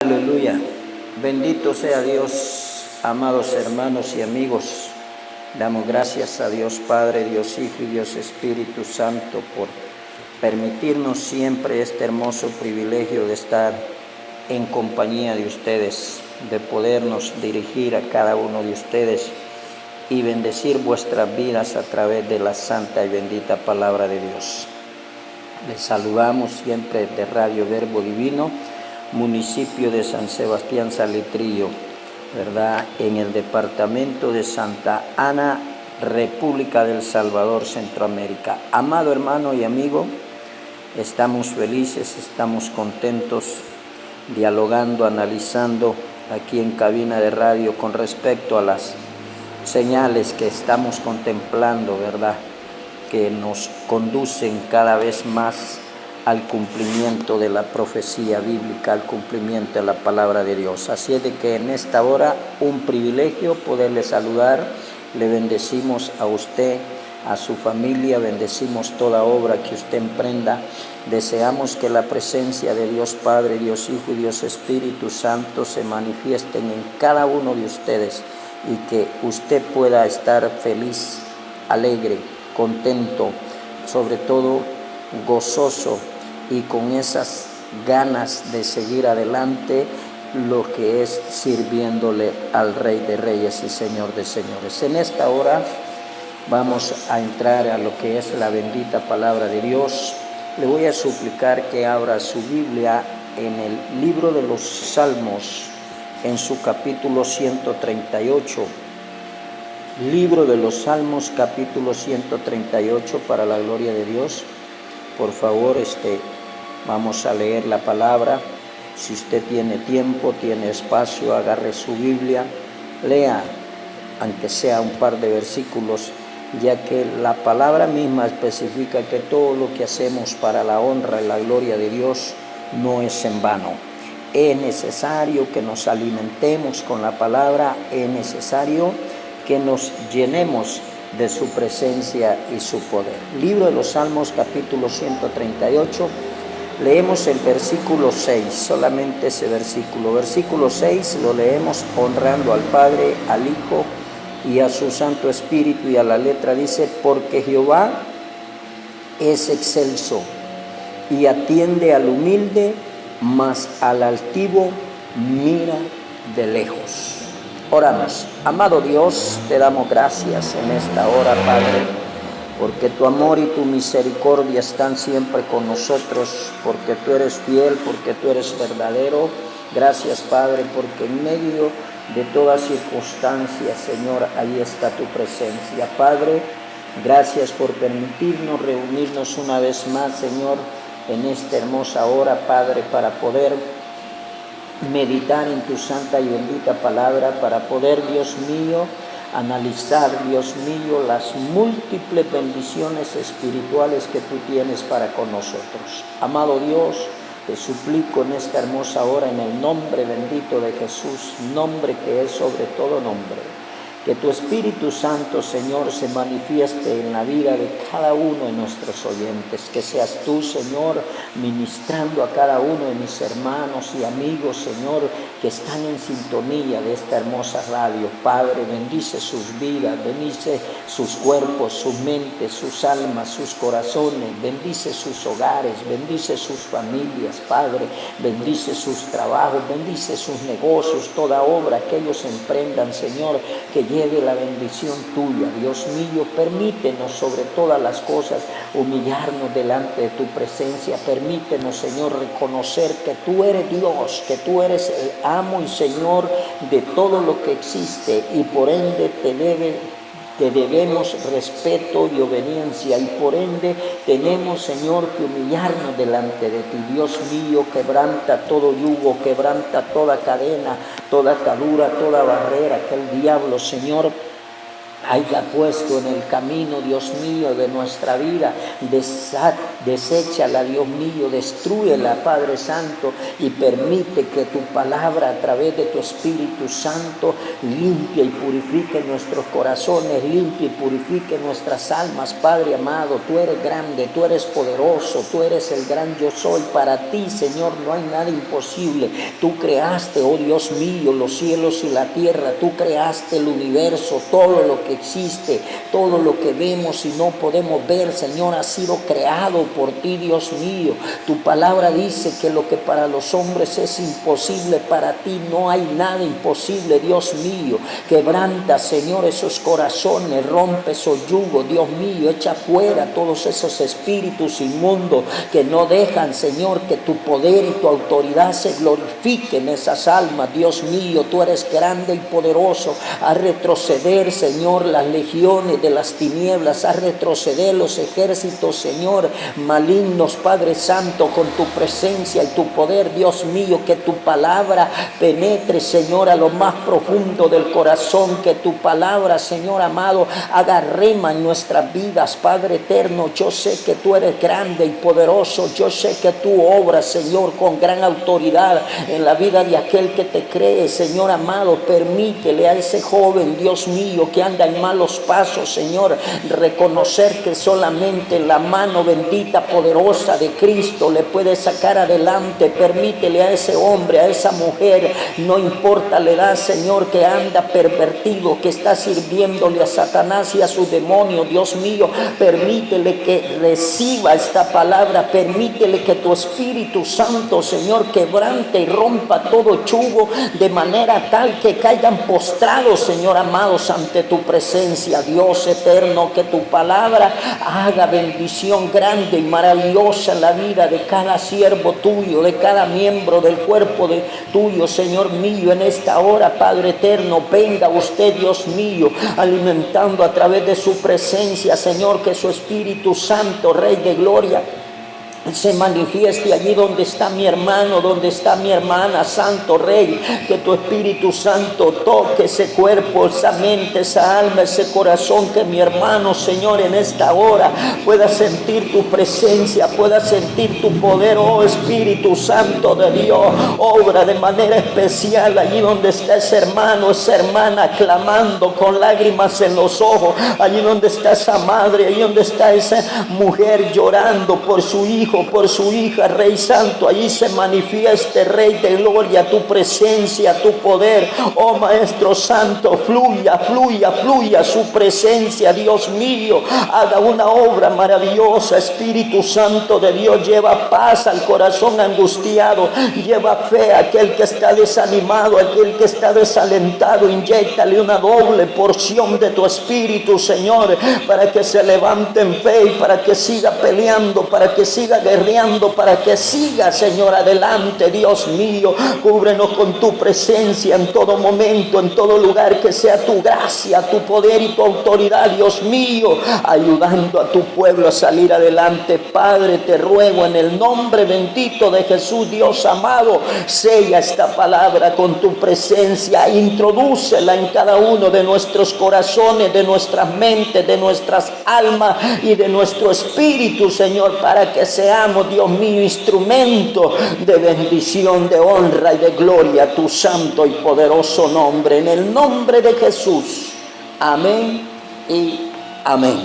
Aleluya. Bendito sea Dios, amados hermanos y amigos. Damos gracias a Dios Padre, Dios Hijo y Dios Espíritu Santo por permitirnos siempre este hermoso privilegio de estar en compañía de ustedes, de podernos dirigir a cada uno de ustedes y bendecir vuestras vidas a través de la santa y bendita palabra de Dios. Les saludamos siempre de Radio Verbo Divino, municipio de San Sebastián Salitrillo, ¿verdad? En el departamento de Santa Ana, República del Salvador, Centroamérica. Amado hermano y amigo, estamos felices, estamos contentos, dialogando, analizando aquí en cabina de radio con respecto a las señales que estamos contemplando, ¿verdad?, que nos conducen cada vez más al cumplimiento de la profecía bíblica, al cumplimiento de la palabra de Dios. Así es de que en esta hora un privilegio poderle saludar. Le bendecimos a usted, a su familia, bendecimos toda obra que usted emprenda. Deseamos que la presencia de Dios Padre, Dios Hijo y Dios Espíritu Santo se manifiesten en cada uno de ustedes y que usted pueda estar feliz, alegre, contento, sobre todo gozoso y con esas ganas de seguir adelante lo que es sirviéndole al Rey de Reyes y Señor de Señores. En esta hora vamos a entrar a lo que es la bendita palabra de Dios. Le voy a suplicar que abra su Biblia en el libro de los Salmos, en su capítulo 138. Libro de los Salmos, capítulo 138, para la gloria de Dios. Por favor, vamos a leer la palabra. Si usted tiene tiempo, tiene espacio, agarre su Biblia, lea, aunque sea un par de versículos, ya que la palabra misma especifica que todo lo que hacemos para la honra y la gloria de Dios no es en vano. Es necesario que nos alimentemos con la palabra, es necesario que nos llenemos de su presencia y su poder. Libro de los Salmos, capítulo 138, leemos el versículo 6, solamente ese versículo. Versículo 6 lo leemos honrando al Padre, al Hijo y a su Santo Espíritu, y a la letra dice: porque Jehová es excelso y atiende al humilde, mas al altivo mira de lejos. Oramos. Amado Dios, te damos gracias en esta hora, Padre, porque tu amor y tu misericordia están siempre con nosotros, porque tú eres fiel, porque tú eres verdadero. Gracias, Padre, porque en medio de toda circunstancia, Señor, ahí está tu presencia. Padre, gracias por permitirnos reunirnos una vez más, Señor, en esta hermosa hora, Padre, para poder meditar en tu santa y bendita palabra, para poder, Dios mío, analizar, Dios mío, las múltiples bendiciones espirituales que tú tienes para con nosotros. Amado Dios, te suplico en esta hermosa hora, en el nombre bendito de Jesús, nombre que es sobre todo nombre, que tu Espíritu Santo, Señor, se manifieste en la vida de cada uno de nuestros oyentes. Que seas tú, Señor, ministrando a cada uno de mis hermanos y amigos, Señor, que están en sintonía de esta hermosa radio. Padre, bendice sus vidas, bendice sus cuerpos, sus mentes, sus almas, sus corazones. Bendice sus hogares, bendice sus familias, Padre. Bendice sus trabajos, bendice sus negocios, toda obra que ellos emprendan, Señor, que lleve la bendición tuya. Dios mío, permítenos sobre todas las cosas humillarnos delante de tu presencia. Permítenos, Señor, reconocer que tú eres Dios, que tú eres el amo y Señor de todo lo que existe, y por ende te debemos respeto y obediencia, y por ende tenemos, Señor, que humillarnos delante de ti. Dios mío, quebranta todo yugo, quebranta toda cadena, toda atadura, toda barrera que el diablo, Señor, haya puesto en el camino, Dios mío, de nuestra vida. Deséchala, Dios mío, destrúyela, Padre Santo, y permite que tu palabra, a través de tu Espíritu Santo, limpie y purifique nuestros corazones, limpie y purifique nuestras almas. Padre amado, tú eres grande, tú eres poderoso, tú eres el gran yo soy. Para ti, Señor, no hay nada imposible. Tú creaste, oh Dios mío, los cielos y la tierra. Tú creaste el universo, todo lo que existe, todo lo que vemos y no podemos ver, Señor, ha sido creado por ti, Dios mío. Tu palabra dice que lo que para los hombres es imposible, para ti no hay nada imposible, Dios mío. Quebranta, Señor, esos corazones, rompe esos yugos, Dios mío. Echa fuera todos esos espíritus inmundos que no dejan, Señor, que tu poder y tu autoridad se glorifiquen en esas almas, Dios mío. Tú eres grande y poderoso. Haz retroceder, Señor, las legiones de las tinieblas. Haz retroceder los ejércitos, Señor, malignos, Padre Santo, con tu presencia y tu poder, Dios mío. Que tu palabra penetre, Señor, a lo más profundo del corazón. Que tu palabra, Señor amado, haga rema en nuestras vidas, Padre eterno. Yo sé que tú eres grande y poderoso. Yo sé que tú obras, Señor, con gran autoridad en la vida de aquel que te cree, Señor amado. Permítele a ese joven, Dios mío, que anda en malos pasos, Señor, reconocer que solamente la mano bendita, poderosa de Cristo le puede sacar adelante. Permítele a ese hombre, a esa mujer, no importa la edad, Señor, que anda pervertido, que está sirviéndole a Satanás y a su demonio, Dios mío. Permítele que reciba esta palabra. Permítele que tu Espíritu Santo, Señor, quebrante y rompa todo yugo, de manera tal que caigan postrados, Señor amados, ante tu presencia, Dios eterno. Que tu palabra haga bendición grande y maravillosa en la vida de cada siervo tuyo, de cada miembro del cuerpo tuyo, Señor mío. En esta hora, Padre eterno, venga usted, Dios mío, alimentando a través de su presencia, Señor. Que su Espíritu Santo, Rey de gloria, se manifieste allí donde está mi hermano, donde está mi hermana, Santo Rey. Que tu Espíritu Santo toque ese cuerpo, esa mente, esa alma, ese corazón. Que mi hermano, Señor, en esta hora pueda sentir tu presencia, pueda sentir tu poder. Oh Espíritu Santo de Dios, obra de manera especial allí donde está ese hermano, esa hermana, clamando con lágrimas en los ojos. Allí donde está esa madre, allí donde está esa mujer llorando por su hijo, por su hija, Rey Santo. Allí se manifieste, Rey de gloria, tu presencia, tu poder. Oh Maestro Santo, fluya, fluya, fluya su presencia, Dios mío. Haga una obra maravillosa, Espíritu Santo de Dios. Lleva paz al corazón angustiado, lleva fe a aquel que está desanimado, aquel que está desalentado. Inyéctale una doble porción de tu Espíritu, Señor, para que se levante en fe y para que siga peleando, para que siga guerreando, para que siga, Señor, adelante, Dios mío. Cúbrenos con tu presencia en todo momento, en todo lugar. Que sea tu gracia, tu poder y tu autoridad, Dios mío, ayudando a tu pueblo a salir adelante. Padre, te ruego en el nombre bendito de Jesús, Dios amado, sella esta palabra con tu presencia, introdúcela en cada uno de nuestros corazones, de nuestras mentes, de nuestras almas y de nuestro espíritu, Señor, para que seamos, Dios mío, instrumento de bendición, de honra y de gloria a tu santo y poderoso nombre, en el nombre de Jesús. Amén y amén.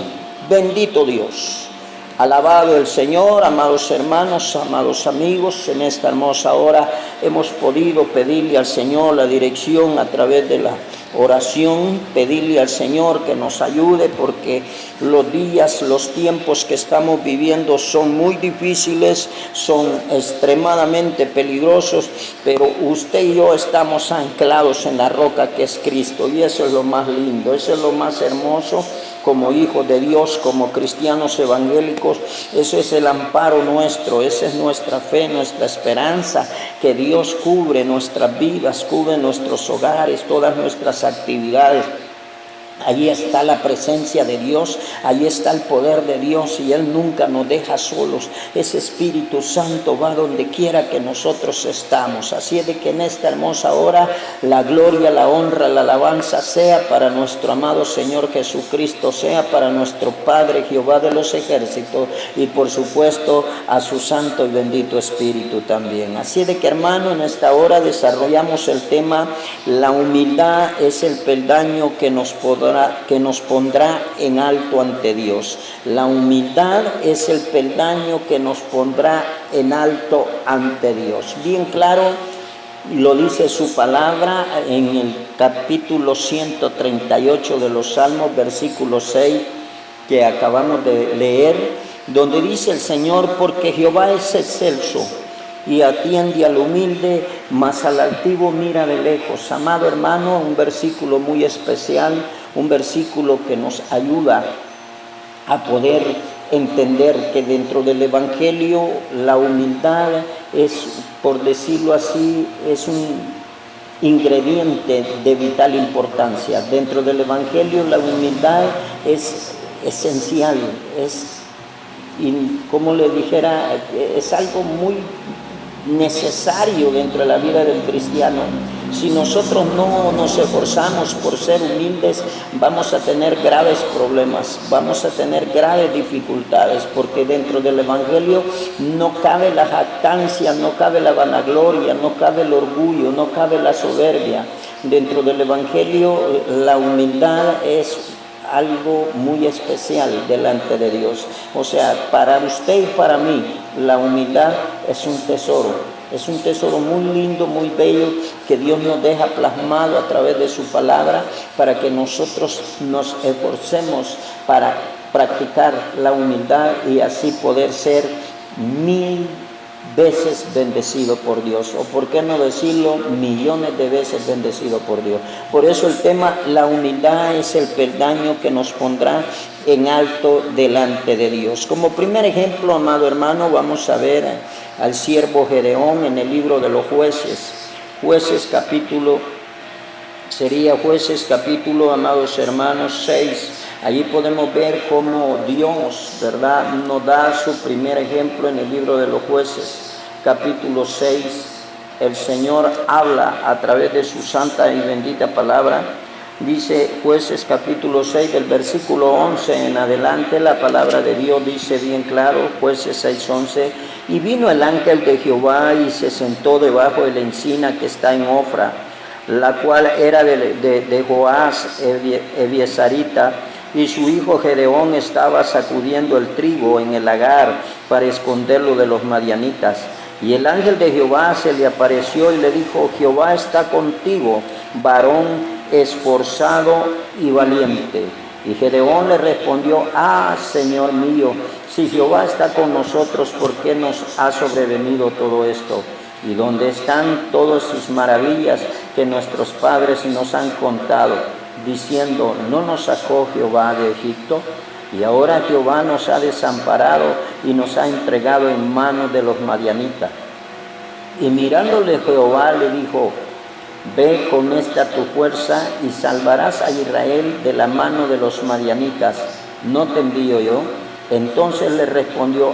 Bendito Dios. Alabado el Señor. Amados hermanos, amados amigos, en esta hermosa hora hemos podido pedirle al Señor la dirección a través de la oración, pedirle al Señor que nos ayude, porque los días, los tiempos que estamos viviendo son muy difíciles, son extremadamente peligrosos, pero usted y yo estamos anclados en la roca que es Cristo, y eso es lo más lindo, eso es lo más hermoso. Como hijos de Dios, como cristianos evangélicos, eso es el amparo nuestro, esa es nuestra fe, nuestra esperanza, que Dios cubre nuestras vidas, cubre nuestros hogares, todas nuestras actividades. Allí está la presencia de Dios, allí está el poder de Dios y Él nunca nos deja solos. Ese Espíritu Santo va donde quiera que nosotros estamos. Así es de que en esta hermosa hora la gloria, la honra, la alabanza sea para nuestro amado Señor Jesucristo, sea para nuestro Padre Jehová de los ejércitos y por supuesto a su santo y bendito Espíritu también. Así es de que, hermano, en esta hora desarrollamos el tema: la humildad es el peldaño que nos pondrá en alto ante Dios. La humildad es el peldaño que nos pondrá en alto ante Dios. Bien claro lo dice su palabra en el capítulo 138 de los Salmos, versículo 6, que acabamos de leer, donde dice el Señor: porque Jehová es excelso y atiende al humilde, mas al altivo mira de lejos. Amado hermano, un versículo muy especial, un versículo que nos ayuda a poder entender que dentro del Evangelio la humildad es, por decirlo así, es un ingrediente de vital importancia. Dentro del Evangelio la humildad es esencial, como le dijera, es algo muy necesario dentro de la vida del cristiano. Si nosotros no nos esforzamos por ser humildes, vamos a tener graves problemas, vamos a tener graves dificultades, porque dentro del Evangelio no cabe la jactancia, no cabe la vanagloria, no cabe el orgullo, no cabe la soberbia. Dentro del Evangelio la humildad es algo muy especial delante de Dios. O sea, para usted y para mí, la humildad es un tesoro muy lindo, muy bello, que Dios nos deja plasmado a través de su palabra, para que nosotros nos esforcemos para practicar la humildad y así poder ser 1000 veces bendecido por Dios, o por qué no decirlo, millones de veces bendecido por Dios. Por eso el tema: la humildad es el peldaño que nos pondrá en alto delante de Dios. Como primer ejemplo, amado hermano, vamos a ver al siervo Gedeón en el libro de los Jueces. Jueces capítulo, amados hermanos, 6. Allí podemos ver cómo Dios, ¿verdad?, nos da su primer ejemplo en el libro de los Jueces, capítulo 6. El Señor habla a través de su santa y bendita palabra. Dice Jueces capítulo 6, del versículo 11 en adelante, la palabra de Dios dice bien claro, Jueces 6, 11: y vino el ángel de Jehová y se sentó debajo de la encina que está en Ofra, la cual era de Joás Ebiezarita, y su hijo Gedeón estaba sacudiendo el trigo en el lagar para esconderlo de los madianitas. Y el ángel de Jehová se le apareció y le dijo: Jehová está contigo, varón esforzado y valiente. Y Gedeón le respondió: Señor mío, si Jehová está con nosotros, ¿por qué nos ha sobrevenido todo esto? ¿Y dónde están todas sus maravillas que nuestros padres nos han contado, diciendo: ¿no nos sacó Jehová de Egipto? Y ahora Jehová nos ha desamparado y nos ha entregado en manos de los madianitas. Y mirándole Jehová le dijo: ve con esta tu fuerza y salvarás a Israel de la mano de los madianitas. ¿No te envío yo? Entonces le respondió: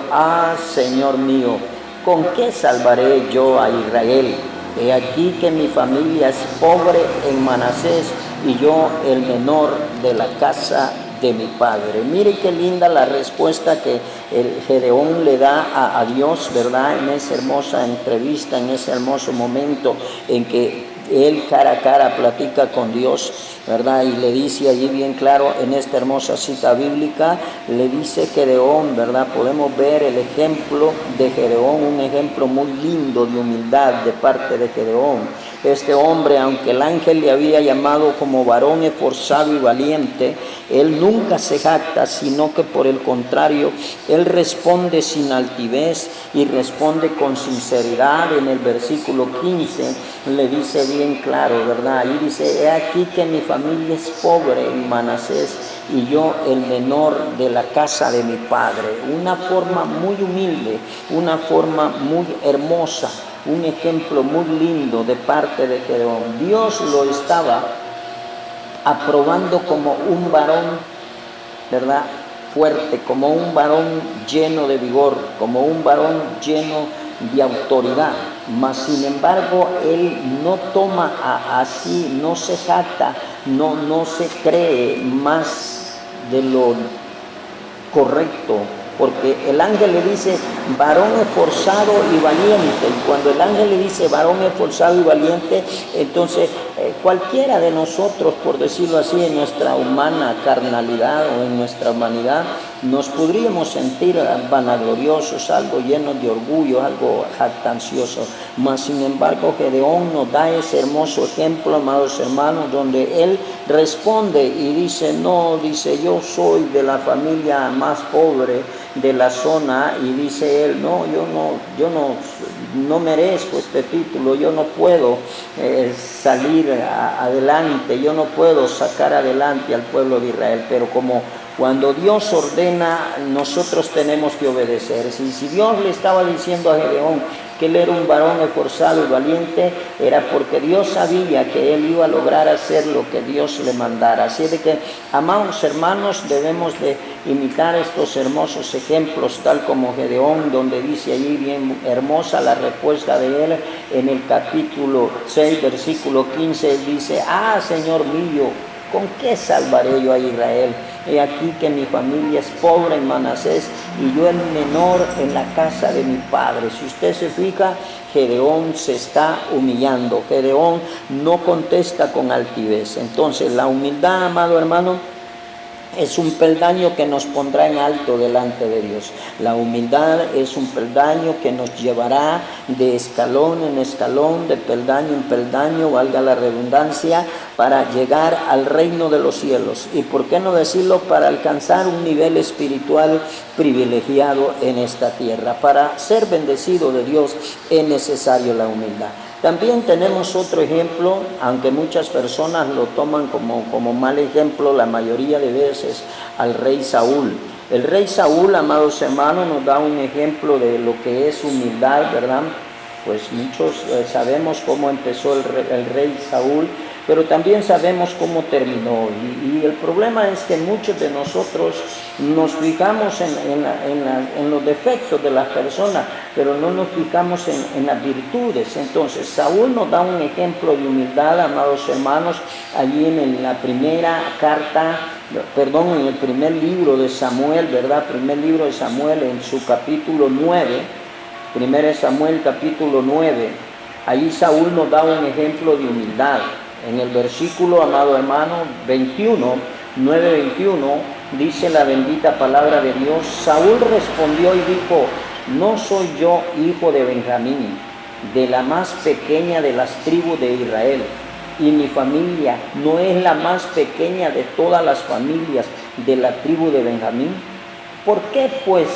Señor mío, ¿con qué salvaré yo a Israel? He aquí que mi familia es pobre en Manasés y yo el menor de la casa de mi padre. Mire qué linda la respuesta que el Gedeón le da a Dios, ¿verdad?, en esa hermosa entrevista, en ese hermoso momento en que él cara a cara platica con Dios, ¿verdad? Y le dice allí bien claro, en esta hermosa cita bíblica, le dice Gedeón, ¿verdad? Podemos ver el ejemplo de Gedeón, un ejemplo muy lindo de humildad de parte de Gedeón. Este hombre, aunque el ángel le había llamado como varón esforzado y valiente, él nunca se jacta, sino que por el contrario, él responde sin altivez y responde con sinceridad. En el versículo 15 le dice bien claro, ¿verdad? Y dice: he aquí que mi familia es pobre en Manasés y yo el menor de la casa de mi padre. Una forma muy humilde, una forma muy hermosa, un ejemplo muy lindo de parte de Gedeón. Dios lo estaba aprobando como un varón, ¿verdad?, fuerte, como un varón lleno de vigor, como un varón lleno de autoridad. Mas sin embargo, él no toma así, no se jacta, no se cree más de lo correcto, porque el ángel le dice varón esforzado y valiente, y cuando el ángel le dice varón esforzado y valiente, entonces cualquiera de nosotros, por decirlo así, en nuestra humana carnalidad o en nuestra humanidad, nos podríamos sentir vanagloriosos, algo llenos de orgullo, algo jactancioso. Mas sin embargo, Gedeón nos da ese hermoso ejemplo, amados hermanos, donde él responde y dice, no, dice, yo soy de la familia más pobre de la zona, y dice él, no, yo no merezco este título, yo no puedo salir adelante, yo no puedo sacar adelante al pueblo de Israel, pero como cuando Dios ordena, nosotros tenemos que obedecer. Si Dios le estaba diciendo a Gedeón que él era un varón esforzado y valiente, era porque Dios sabía que él iba a lograr hacer lo que Dios le mandara. Así de que, amados hermanos, debemos de imitar estos hermosos ejemplos, tal como Gedeón, donde dice allí bien hermosa la respuesta de él en el capítulo 6, versículo 15, él dice, Señor mío, ¿con qué salvaré yo a Israel? He aquí que mi familia es pobre en Manasés y yo el menor en la casa de mi padre. Si usted se fija, Gedeón se está humillando. Gedeón no contesta con altivez. Entonces, la humildad, amado hermano, es un peldaño que nos pondrá en alto delante de Dios. La humildad es un peldaño que nos llevará de escalón en escalón, de peldaño en peldaño, valga la redundancia, para llegar al reino de los cielos. Y por qué no decirlo, para alcanzar un nivel espiritual privilegiado en esta tierra. Para ser bendecido de Dios es necesario la humildad. También tenemos otro ejemplo, aunque muchas personas lo toman como mal ejemplo, la mayoría de veces, al rey Saúl. El rey Saúl, amados hermanos, nos da un ejemplo de lo que es humildad, ¿verdad? Pues muchos sabemos cómo empezó el rey Saúl, pero también sabemos cómo terminó. Y el problema es que muchos de nosotros nos fijamos en los defectos de las personas, pero no nos fijamos en las virtudes. Entonces, Saúl nos da un ejemplo de humildad, amados hermanos, allí en la primera carta, en el primer libro de Samuel, ¿verdad? Primer libro de Samuel, en su capítulo 9, 1 Samuel capítulo 9, allí Saúl nos da un ejemplo de humildad. En el versículo, amado hermano, 9:21, dice la bendita palabra de Dios, Saúl respondió y dijo, no soy yo hijo de Benjamín, de la más pequeña de las tribus de Israel, y mi familia no es la más pequeña de todas las familias de la tribu de Benjamín. ¿Por qué pues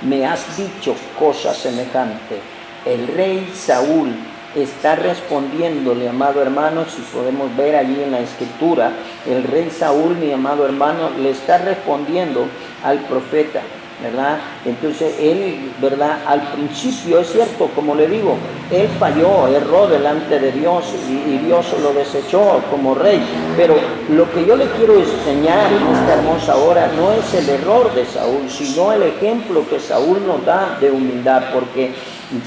me has dicho cosa semejante? El rey Saúl está respondiéndole, amado hermano, si podemos ver allí en la escritura, el rey Saúl, mi amado hermano, le está respondiendo al profeta, ¿verdad? Entonces él, ¿verdad? Al principio, es cierto, como le digo, él falló, erró delante de Dios y Dios lo desechó como rey, pero lo que yo le quiero enseñar en esta hermosa hora no es el error de Saúl, sino el ejemplo que Saúl nos da de humildad, porque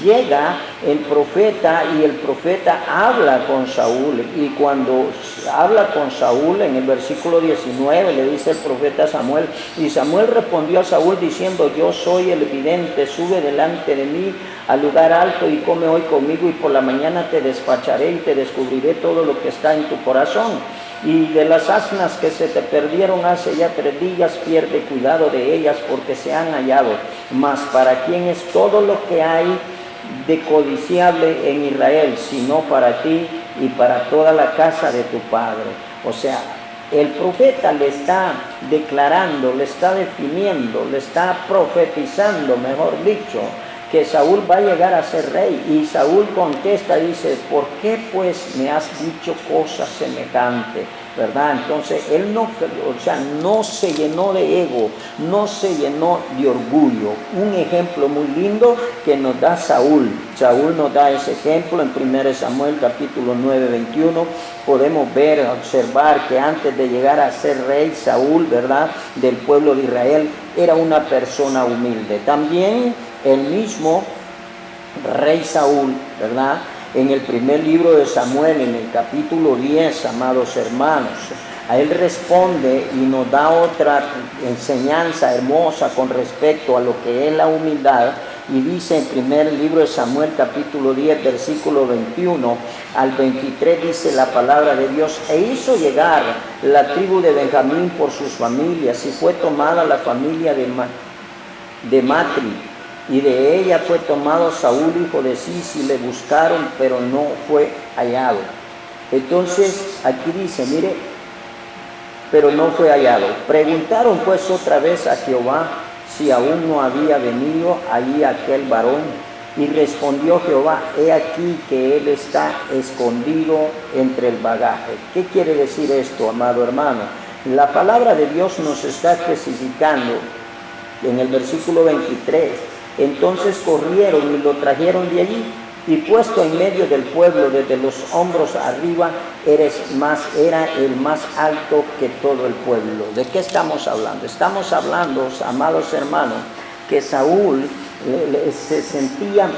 llega el profeta y el profeta habla con Saúl, y cuando habla con Saúl en el versículo 19 le dice el profeta a Samuel, y Samuel respondió a Saúl diciendo, yo soy el vidente, sube delante de mí al lugar alto y come hoy conmigo, y por la mañana te despacharé y te descubriré todo lo que está en tu corazón. Y de las asnas que se te perdieron hace ya 3 días, pierde cuidado de ellas porque se han hallado. Mas ¿para quién es todo lo que hay de codiciable en Israel, sino para ti y para toda la casa de tu padre? O sea, el profeta le está declarando, le está definiendo, le está profetizando, mejor dicho, que Saúl va a llegar a ser rey. Y Saúl contesta, dice, ¿por qué pues me has dicho cosas semejantes? ¿Verdad? Entonces él no se llenó de ego, no se llenó de orgullo. Un ejemplo muy lindo que nos da Saúl. Saúl nos da ese ejemplo en 1 Samuel capítulo 9, 21. Podemos ver, observar que antes de llegar a ser rey, Saúl, ¿verdad?, del pueblo de Israel, era una persona humilde. También el mismo rey Saúl, ¿verdad?, en el primer libro de Samuel, en el capítulo 10, amados hermanos, a él responde y nos da otra enseñanza hermosa con respecto a lo que es la humildad. Y dice en primer libro de Samuel, capítulo 10, versículo 21 al 23, dice la palabra de Dios: e hizo llegar la tribu de Benjamín por sus familias, y fue tomada la familia de Matri, y de ella fue tomado Saúl, hijo de Cis, y le buscaron, pero no fue hallado. Entonces, aquí dice, mire, pero no fue hallado. Preguntaron pues otra vez a Jehová si aún no había venido allí aquel varón. Y respondió Jehová: he aquí que él está escondido entre el bagaje. ¿Qué quiere decir esto, amado hermano? La palabra de Dios nos está especificando en el versículo 23. Entonces corrieron y lo trajeron de allí, y puesto en medio del pueblo desde los hombros arriba, era el más alto que todo el pueblo. ¿De qué estamos hablando? Estamos hablando, amados hermanos, que Saúl se sentía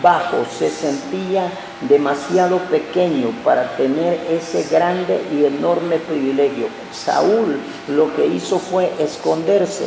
bajo, se sentía demasiado pequeño para tener ese grande y enorme privilegio. Saúl lo que hizo fue esconderse,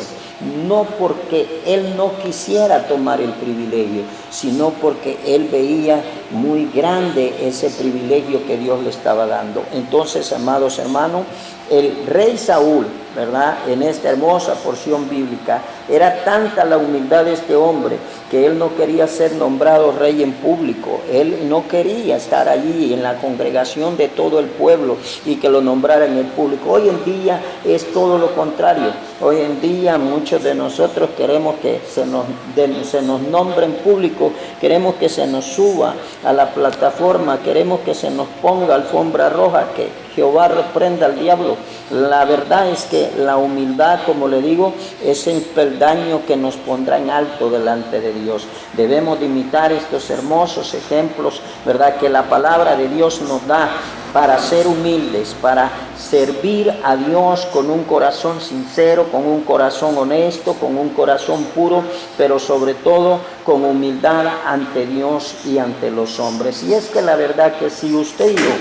no porque él no quisiera tomar el privilegio, sino porque él veía muy grande ese privilegio que Dios le estaba dando. Entonces, amados hermanos, el rey Saúl, ¿verdad?, en esta hermosa porción bíblica, era tanta la humildad de este hombre que él no quería ser nombrado rey en público. Él no quería estar allí en la congregación de todo el pueblo y que lo nombraran en el público. Hoy en día es todo lo contrario. Hoy en día muchos de nosotros queremos que se nos nombre en público, queremos que se nos suba a la plataforma, queremos que se nos ponga alfombra roja, que Jehová reprenda al diablo. La verdad es que la humildad, como le digo, es el peldaño que nos pondrá en alto delante de Dios. Debemos de imitar estos hermosos ejemplos, ¿verdad?, que la palabra de Dios nos da para ser humildes, para servir a Dios con un corazón sincero, con un corazón honesto, con un corazón puro, pero sobre todo con humildad ante Dios y ante los hombres. Y es que la verdad que si usted y yo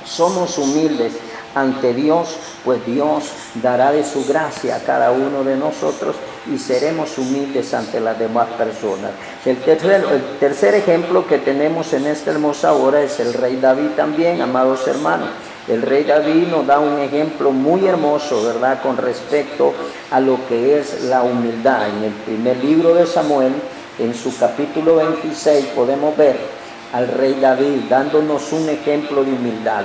somos humildes ante Dios, pues Dios dará de su gracia a cada uno de nosotros y seremos humildes ante las demás personas. El tercer ejemplo que tenemos en esta hermosa hora es el rey David también, amados hermanos. El rey David nos da un ejemplo muy hermoso, ¿verdad?, con respecto a lo que es la humildad. En el primer libro de Samuel, en su capítulo 26, podemos ver al rey David dándonos un ejemplo de humildad.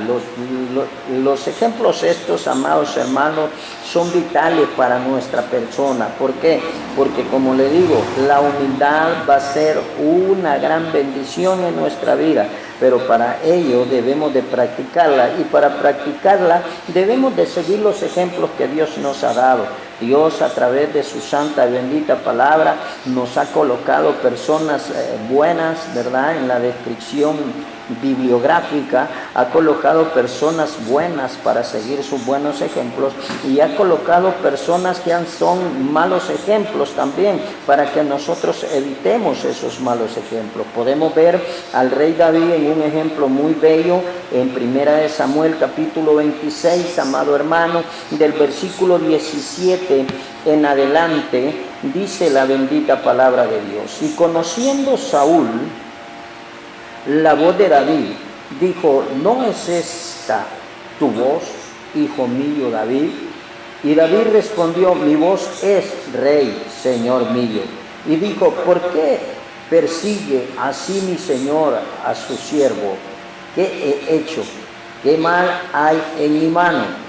Los ejemplos estos, amados hermanos, son vitales para nuestra persona. ¿Por qué? Porque, como le digo, la humildad va a ser una gran bendición en nuestra vida, pero para ello debemos de practicarla, y para practicarla debemos de seguir los ejemplos que Dios nos ha dado. Dios, a través de su santa y bendita palabra, nos ha colocado personas buenas, ¿verdad?, en la descripción bibliográfica, ha colocado personas buenas para seguir sus buenos ejemplos, y ha colocado personas que son malos ejemplos también, para que nosotros evitemos esos malos ejemplos. Podemos ver al rey David en un ejemplo muy bello en 1 Samuel capítulo 26, amado hermano, del versículo 17 en adelante, dice la bendita palabra de Dios: y conociendo Saúl la voz de David, dijo: ¿no es esta tu voz, hijo mío David? Y David respondió: mi voz es, rey, señor mío. Y dijo: ¿por qué persigue así mi señor a su siervo? ¿Qué he hecho? ¿Qué mal hay en mi mano?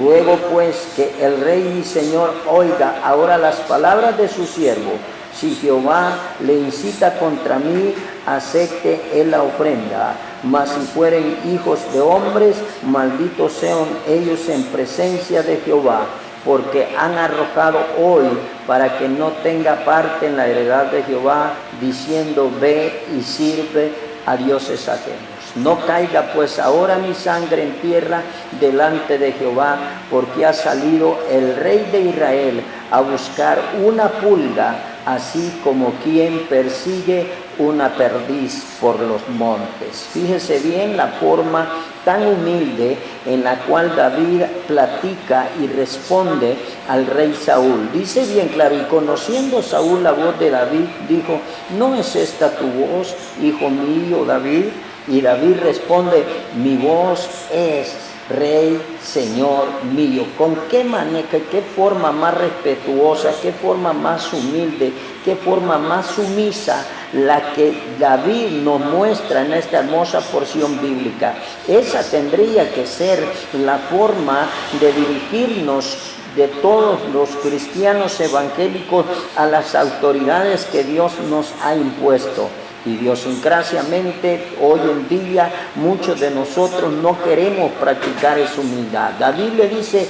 Ruego pues que el rey mi señor oiga ahora las palabras de su siervo. Si Jehová le incita contra mí, acepte él la ofrenda. Mas si fueren hijos de hombres, malditos sean ellos en presencia de Jehová, porque han arrojado hoy para que no tenga parte en la heredad de Jehová, diciendo, ve y sirve a dioses ajenos. No caiga pues ahora mi sangre en tierra delante de Jehová, porque ha salido el rey de Israel a buscar una pulga, así como quien persigue una perdiz por los montes. Fíjese bien la forma tan humilde en la cual David platica y responde al rey Saúl. Dice bien claro, y conociendo Saúl la voz de David, dijo, ¿no es esta tu voz, hijo mío David? Y David responde, mi voz es Rey, Señor mío. ¿Con qué manera, qué forma más respetuosa, qué forma más humilde, qué forma más sumisa la que David nos muestra en esta hermosa porción bíblica? Esa tendría que ser la forma de dirigirnos de todos los cristianos evangélicos a las autoridades que Dios nos ha impuesto. Idiosincrasiamente, hoy en día, muchos de nosotros no queremos practicar esa humildad. David le dice,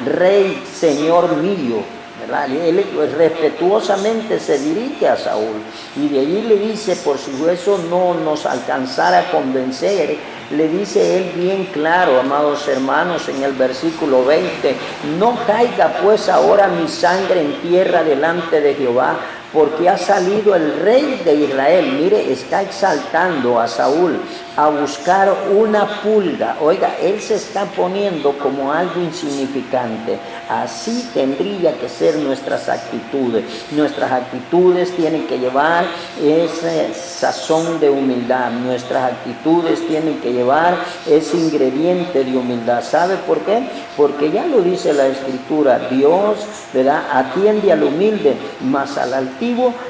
Rey, Señor mío, ¿verdad? Él respetuosamente se dirige a Saúl, y de allí le dice, por si eso no nos alcanzara a convencer, le dice él bien claro, amados hermanos, en el versículo 20, no caiga pues ahora mi sangre en tierra delante de Jehová, porque ha salido el rey de Israel. Mire, está exaltando a Saúl a buscar una pulga. Oiga, él se está poniendo como algo insignificante. Así tendría que ser nuestras actitudes. Nuestras actitudes tienen que llevar ese sazón de humildad. Nuestras actitudes tienen que llevar ese ingrediente de humildad. ¿Sabe por qué? Porque ya lo dice la Escritura, Dios, ¿verdad?, atiende al humilde, mas al altivo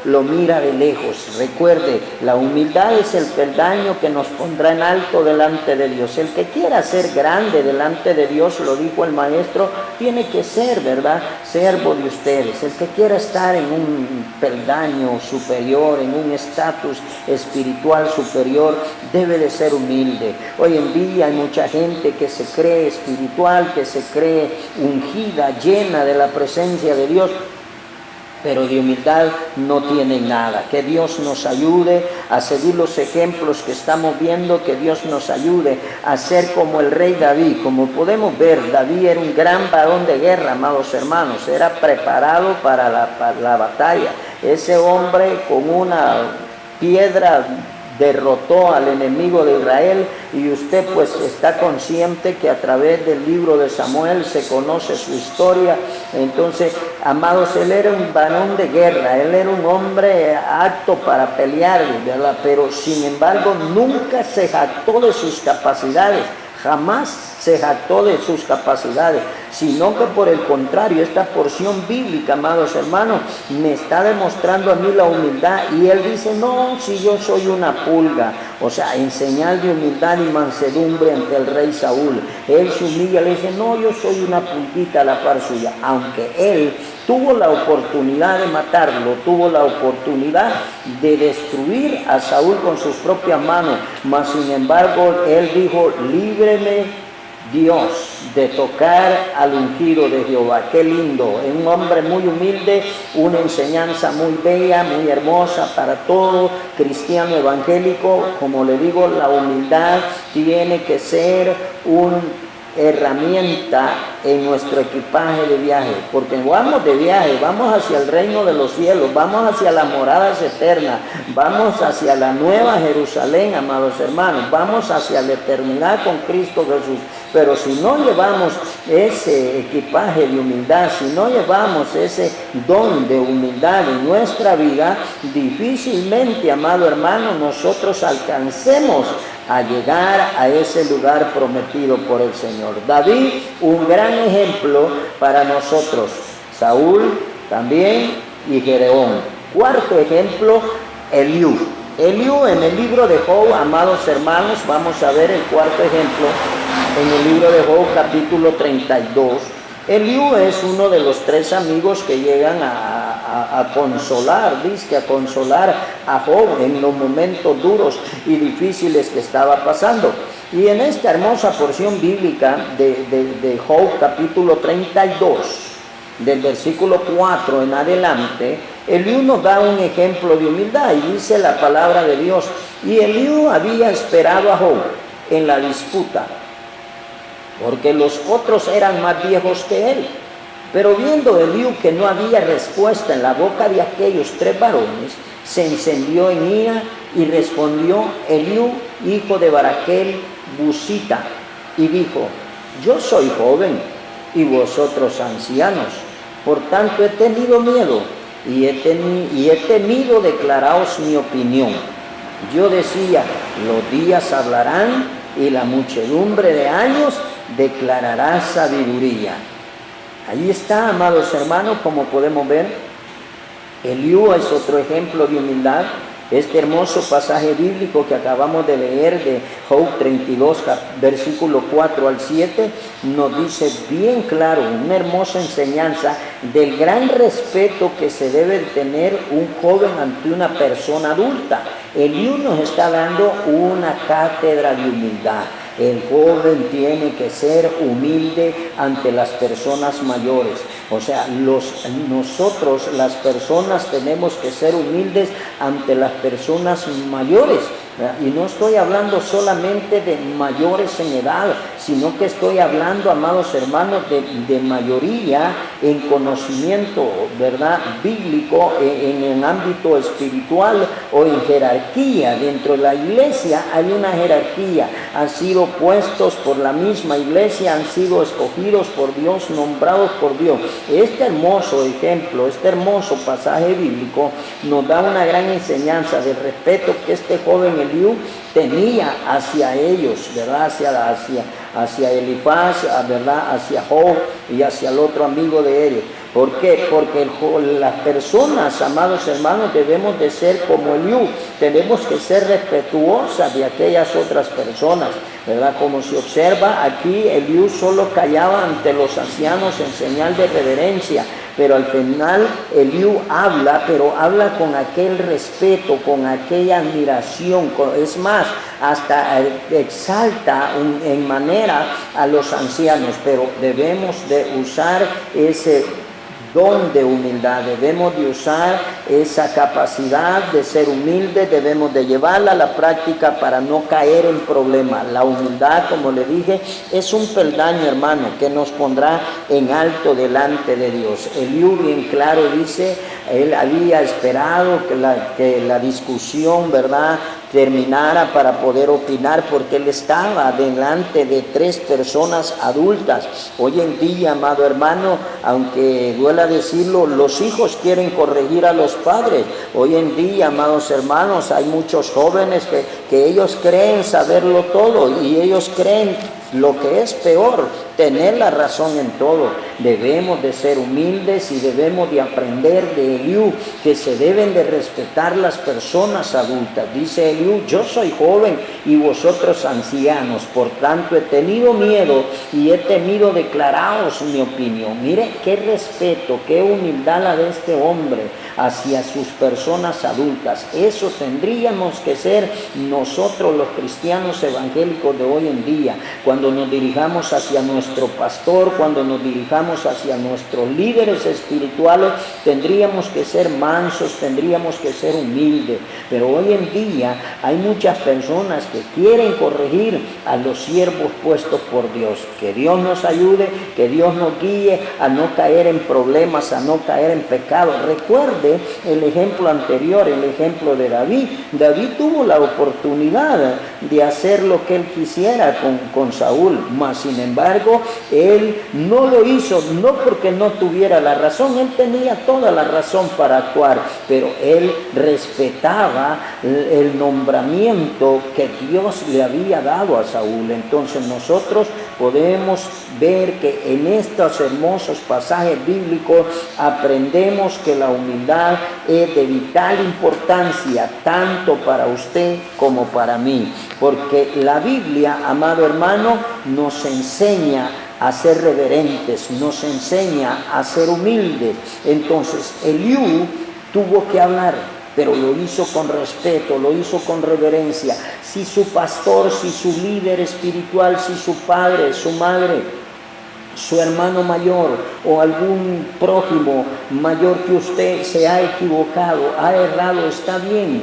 lo mira de lejos. Recuerde, la humildad es el peldaño que nos pondrá en alto delante de Dios. El que quiera ser grande delante de Dios, lo dijo el maestro, tiene que ser, ¿verdad?, siervo de ustedes. El que quiera estar en un peldaño superior, en un estatus espiritual superior, debe de ser humilde. Hoy en día hay mucha gente que se cree espiritual, que se cree ungida, llena de la presencia de Dios, pero de humildad no tienen nada. Que Dios nos ayude a seguir los ejemplos que estamos viendo, que Dios nos ayude a ser como el rey David. Como podemos ver, David era un gran varón de guerra, amados hermanos, era preparado para la batalla. Ese hombre con una piedra derrotó al enemigo de Israel, y usted pues está consciente que a través del libro de Samuel se conoce su historia. Entonces, amados, él era un varón de guerra, él era un hombre apto para pelear, ¿verdad? Pero sin embargo nunca se jactó de sus capacidades, jamás se jactó de sus capacidades, sino que por el contrario, esta porción bíblica, amados hermanos, me está demostrando a mí la humildad, y él dice, no, si yo soy una pulga, o sea, en señal de humildad y mansedumbre ante el rey Saúl. Él se humilla, le dice, no, yo soy una pulguita a la par suya, aunque él tuvo la oportunidad de matarlo, tuvo la oportunidad de destruir a Saúl con sus propias manos, mas sin embargo él dijo, líbreme Dios de tocar al ungido de Jehová. Qué lindo, es un hombre muy humilde, una enseñanza muy bella, muy hermosa para todo cristiano evangélico. Como le digo, la humildad tiene que ser una herramienta en nuestro equipaje de viaje, porque vamos de viaje, vamos hacia el reino de los cielos, vamos hacia las moradas eternas, vamos hacia la nueva Jerusalén, amados hermanos, vamos hacia la eternidad con Cristo Jesús. Pero si no llevamos ese equipaje de humildad, si no llevamos ese don de humildad en nuestra vida, difícilmente, amado hermano, nosotros alcancemos a llegar a ese lugar prometido por el Señor. David, un gran ejemplo para nosotros. Saúl también, y Gedeón. Cuarto ejemplo, Eliú. Eliú, en el libro de Job, amados hermanos, vamos a ver el cuarto ejemplo en el libro de Job, capítulo 32. Eliú es uno de los tres amigos que llegan a a consolar, dice, a consolar a Job en los momentos duros y difíciles que estaba pasando. Y en esta hermosa porción bíblica de Job, capítulo 32, del versículo 4 en adelante, Eliú nos da un ejemplo de humildad y dice la palabra de Dios: y Eliú había esperado a Job en la disputa, porque los otros eran más viejos que él. Pero viendo Eliú que no había respuesta en la boca de aquellos 3 varones, se encendió en ira y respondió Eliú, hijo de Baraquel, Busita, y dijo: yo soy joven y vosotros ancianos, por tanto he tenido miedo y he temido declaraos mi opinión. Yo decía: los días hablarán y la muchedumbre de años declarará sabiduría. Ahí está, amados hermanos, como podemos ver, Eliú es otro ejemplo de humildad. Este hermoso pasaje bíblico que acabamos de leer de Job 32, versículo 4 al 7, nos dice bien claro, una hermosa enseñanza del gran respeto que se debe tener un joven ante una persona adulta. Eliú nos está dando una cátedra de humildad. El joven tiene que ser humilde ante las personas mayores. O sea, nosotros, las personas, tenemos que ser humildes ante las personas mayores. Y no estoy hablando solamente de mayores en edad, sino que estoy hablando, amados hermanos, de mayoría en conocimiento, ¿verdad?, bíblico, en el ámbito espiritual o en jerarquía. Dentro de la iglesia hay una jerarquía, han sido puestos por la misma iglesia, han sido escogidos por Dios, nombrados por Dios. Este hermoso ejemplo, este hermoso pasaje bíblico nos da una gran enseñanza del respeto que este joven Eliú tenía hacia ellos, ¿verdad?, hacia Elifaz, ¿verdad?, hacia Job y hacia el otro amigo de ellos. ¿Por qué? Porque las personas, amados hermanos, debemos de ser como Eliú, tenemos que ser respetuosas de aquellas otras personas, ¿verdad? Como se observa aquí, Eliú solo callaba ante los ancianos en señal de reverencia, pero al final Eliú habla, pero habla con aquel respeto, con aquella admiración, es más, hasta exalta en manera a los ancianos, pero debemos de usar ese don de humildad, debemos de usar esa capacidad de ser humilde, debemos de llevarla a la práctica para no caer en problemas. La humildad, como le dije, es un peldaño, hermano, que nos pondrá en alto delante de Dios. Eliú bien claro dice, él había esperado que la discusión, ¿verdad?, terminara para poder opinar, porque él estaba delante de 3 personas adultas. Hoy en día, amado hermano, aunque duela decirlo, los hijos quieren corregir a los padres. Hoy en día, amados hermanos, hay muchos jóvenes que ellos creen saberlo todo y ellos creen lo que es peor, tener la razón en todo. Debemos de ser humildes y debemos de aprender de Eliú que se deben de respetar las personas adultas. Dice Eliú: yo soy joven y vosotros ancianos, por tanto he tenido miedo y he temido declaraos mi opinión. Mire qué respeto, qué humildad la de este hombre hacia sus personas adultas. Eso tendríamos que ser nosotros los cristianos evangélicos de hoy en día. Cuando nos dirijamos hacia nuestro pastor, cuando nos dirijamos hacia nuestros líderes espirituales, tendríamos que ser mansos, tendríamos que ser humildes. Pero hoy en día hay muchas personas que quieren corregir a los siervos puestos por Dios. Que Dios nos ayude, que Dios nos guíe a no caer en problemas, a no caer en pecado. Recuerde el ejemplo anterior, el ejemplo de David. David tuvo la oportunidad de hacer lo que él quisiera con Saúl, mas sin embargo él no lo hizo, no porque no tuviera la razón, él tenía toda la razón para actuar, pero él respetaba el nombramiento que Dios le había dado a Saúl. Entonces nosotros podemos ver que en estos hermosos pasajes bíblicos aprendemos que la humildad es de vital importancia tanto para usted como para mí, porque la Biblia, amado hermano, nos enseña a ser reverentes, nos enseña a ser humildes. Entonces Eliú tuvo que hablar, pero lo hizo con respeto, lo hizo con reverencia. Si su pastor, si su líder espiritual, si su padre, su madre, su hermano mayor o algún prójimo mayor que usted se ha equivocado, ha errado, está bien,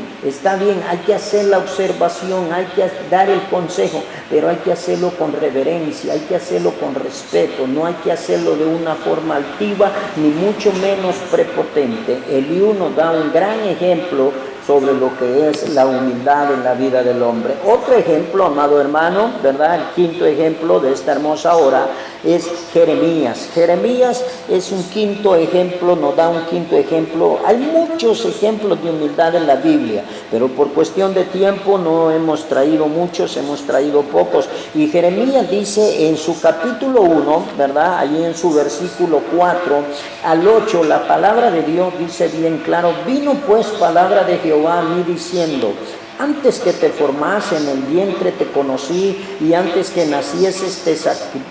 hay que hacer la observación, hay que dar el consejo, pero hay que hacerlo con reverencia, hay que hacerlo con respeto, no hay que hacerlo de una forma altiva, ni mucho menos prepotente. Eliú nos da un gran ejemplo sobre lo que es la humildad en la vida del hombre. Otro ejemplo, amado hermano, ¿verdad? El quinto ejemplo de esta hermosa hora es Jeremías. Jeremías es un quinto ejemplo, nos da un quinto ejemplo. Hay muchos ejemplos de humildad en la Biblia, pero por cuestión de tiempo no hemos traído muchos, hemos traído pocos. Y Jeremías dice en su capítulo 1, ¿verdad? Allí en su versículo 4 al 8, la palabra de Dios dice bien claro: vino pues palabra de Jehová a mí diciendo: antes que te formase en el vientre te conocí, y antes que nacieses te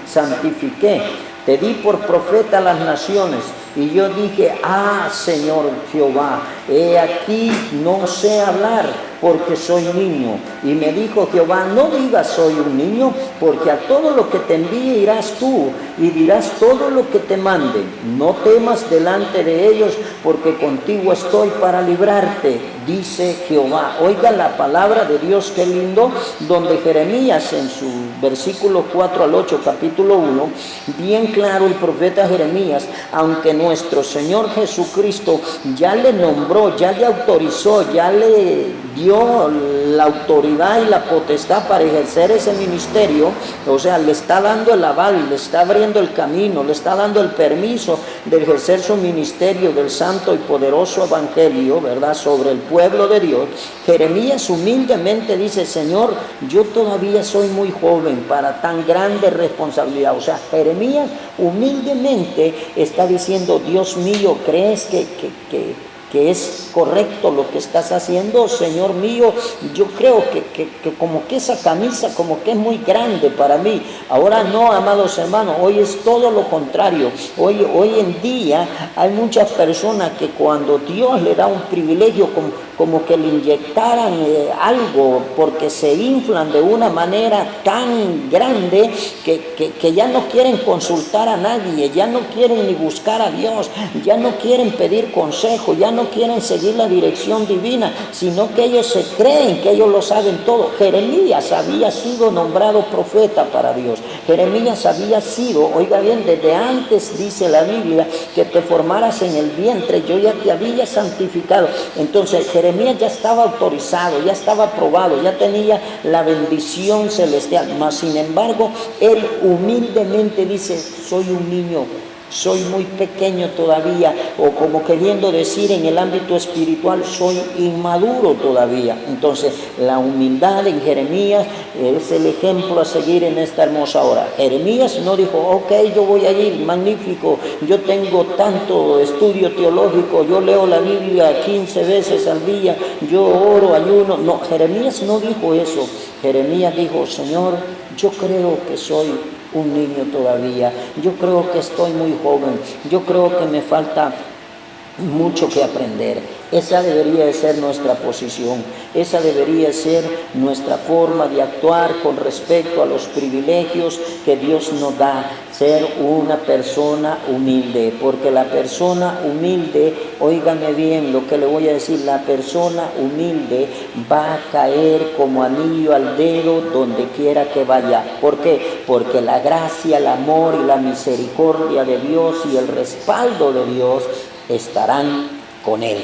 santifiqué, te di por profeta a las naciones. Y yo dije: ah, Señor Jehová, he aquí no sé hablar, porque soy niño. Y me dijo Jehová: no digas soy un niño, porque a todo lo que te envíe irás tú, y dirás todo lo que te mande. No temas delante de ellos, porque contigo estoy para librarte, dice Jehová. Oiga la palabra de Dios, qué lindo, donde Jeremías en su versículo 4 al 8, capítulo 1, bien claro el profeta Jeremías, aunque nuestro Señor Jesucristo ya le nombró, ya le autorizó, ya le dio la autoridad y la potestad para ejercer ese ministerio, o sea, le está dando el aval, le está abriendo el camino, le está dando el permiso de ejercer su ministerio del santo y poderoso evangelio, ¿verdad?, sobre el pueblo de Dios. Jeremías humildemente dice: Señor, yo todavía soy muy joven para tan grande responsabilidad. O sea, Jeremías humildemente está diciendo: Dios mío, ¿crees que es correcto lo que estás haciendo, Señor mío? Yo creo que como que esa camisa como que es muy grande para mí. Ahora no, amados hermanos, hoy es todo lo contrario. Hoy en día hay muchas personas que cuando Dios le da un privilegio, como que le inyectaran algo, porque se inflan de una manera tan grande que ya no quieren consultar a nadie, ya no quieren ni buscar a Dios, ya no quieren pedir consejo, ya no quieren seguir la dirección divina, sino que ellos se creen que ellos lo saben todo. Jeremías había sido nombrado profeta para Dios. Jeremías había sido, oiga bien, desde antes dice la Biblia que te formaras en el vientre, yo ya te había santificado. Entonces Jeremías ya estaba autorizado, ya estaba aprobado, ya tenía la bendición celestial. Mas sin embargo, él humildemente dice: soy un niño, soy muy pequeño todavía, o como queriendo decir en el ámbito espiritual, soy inmaduro todavía. Entonces la humildad en Jeremías es el ejemplo a seguir en esta hermosa hora. Jeremías no dijo: ok, yo voy a ir, magnífico, yo tengo tanto estudio teológico, yo leo la Biblia 15 veces al día, yo oro, ayuno. No, Jeremías no dijo eso. Jeremías dijo: Señor, yo creo que soy un niño todavía, yo creo que estoy muy joven, yo creo que me falta mucho que aprender. Esa debería de ser nuestra posición, esa debería ser nuestra forma de actuar con respecto a los privilegios que Dios nos da, ser una persona humilde, porque la persona humilde, óigame bien lo que le voy a decir, la persona humilde va a caer como anillo al dedo donde quiera que vaya. ¿Por qué? Porque la gracia, el amor y la misericordia de Dios y el respaldo de Dios estarán con él.